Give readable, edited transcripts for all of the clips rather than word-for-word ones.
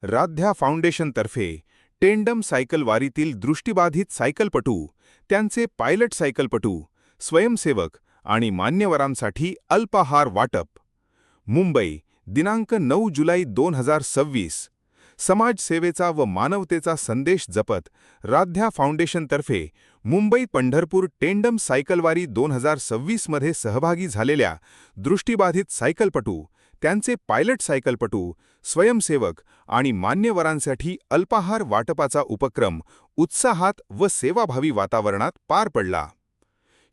Radhya फाउंडेशनतर्फे tandem cycle वारीतील दृष्टिबाधित सायकलपटू, त्यांचे pilot सायकलपटू, स्वयंसेवक आणि मान्यवरांसाठी अल्पाहार वाटप. मुंबई, दिनांक 9 जुलै 2026. समाजसेवेचा व मानवतेचा संदेश जपत राध्या फाउंडेशनतर्फे मुंबई पंढरपूर टेंडम सायकलवारी 2026 मध्ये सहभागी झालेल्या दृष्टिबाधित सायकलपटू, त्यांचे पायलट सायकलपटू, स्वयंसेवक आणि मान्यवरांसाठी अल्पाहार वाटपाचा उपक्रम उत्साहात व सेवाभावी वातावरणात पार पडला.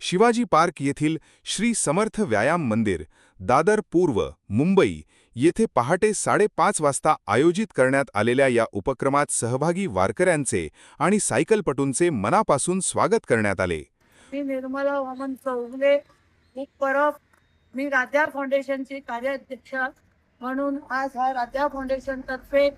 शिवाजी पार्क येथील श्री समर्थ व्यायाम मंदिर, दादर पूर्व, मुंबई येथे पहाटे 5:30 वाजता आयोजित करण्यात आलेल्या या उपक्रमात सहभागी वारकऱ्यांचे आणि सायकलपटूंचे मनापासून स्वागत करण्यात आले. मी निर्मला वामन चौगले, एक परब. मी राध्या फाउंडेशनची कार्याध्यक्ष म्हणून आज ह्या राध्या फाउंडेशन तर्फे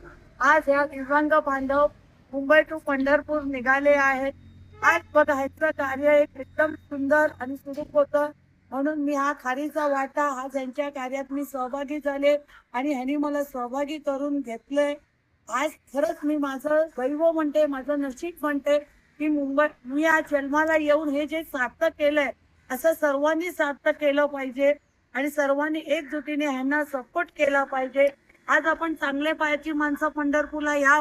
आज ह्या दिव्यांग बांधव मुंबई टू पंढरपूर निघाले आहेत. आज बघायचं कार्य एकदम सुंदर आणि सुरूप होतं, म्हणून मी हा खारीचा वाटा हा त्यांच्या कार्यात मी सहभागी झाले आणि ह्यांनी मला सहभागी करून घेतले. आज खरंच मी माझं वैभव म्हणते, माझं नशीब म्हणते की मी आज जन्माला येऊन हे जे सार्थक केलंय असं सर्वांनी सार्थक केलं पाहिजे आणि सर्वांनी एकजुटीने ह्यांना सपोर्ट केला पाहिजे. आज आपण चांगले पायाची माणसं पंढरपूरला या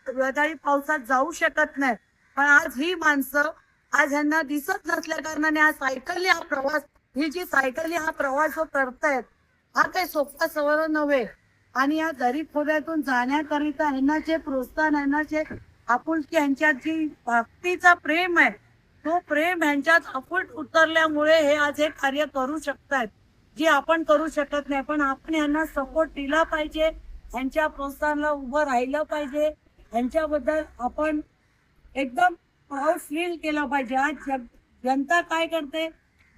वादळी पावसात जाऊ शकत नाही, पण आज ही माणसं आज ह्यांना दिसत नसल्या कारणाने आज सायकलने हा प्रवास, ही जी सायकलने हा प्रवास जो करतायत हा काही सोपा सवय नव्हे. आणि या गरीब खोऱ्यातून जाण्याकरिता ह्यांना जे प्रोत्साहन, ह्यांना जे आपुलकी, ह्यांच्यात जी भक्तीचा प्रेम आहे तो प्रेम ह्यांच्यात अफूट उतरल्यामुळे हे आज हे कार्य करू शकतात जे आपण करू शकत नाही. पण आपण ह्यांना सपोर्ट दिला पाहिजे, ह्यांच्या प्रोत्साहनाला उभं राहिलं पाहिजे, ह्यांच्याबद्दल आपण एकदम प्राऊड फील केलं पाहिजे. आज जनता काय करते,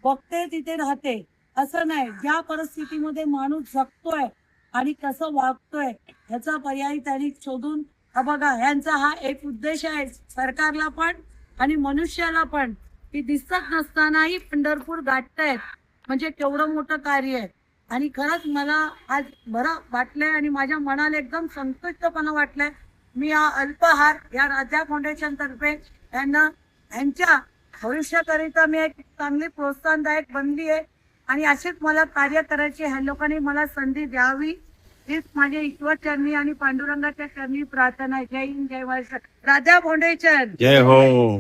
बघते तिथे राहते असं नाही. ज्या परिस्थितीमध्ये माणूस जगतोय आणि कसं वागतोय ह्याचा पर्याय त्यांनी शोधून, हा बघा ह्यांचा हा एक उद्देश आहे सरकारला पण आणि मनुष्याला पण, की दिसत नसतानाही पंढरपूर गाठतायत म्हणजे केवढं मोठं कार्य आहे. आणि खरंच मला आज बरं वाटलंय आणि माझ्या मनाला एकदम संतुष्टपणा वाटलाय. मी हा अल्पाहार या राध्या फाउंडेशन तर्फे यांना ह्यांच्या भविष्याकरिता मी एक चांगली प्रोत्साहनदायक बनली आहे आणि अशीच मला कार्य करायची ह्या लोकांनी मला संधी द्यावी हीच माझ्या ईश्वर चरणी आणि पांडुरंगाच्या चरणी प्रार्थना आहे. जय हिंद, जय महाराष्ट्र. राध्या फाउंडेशन जय हो.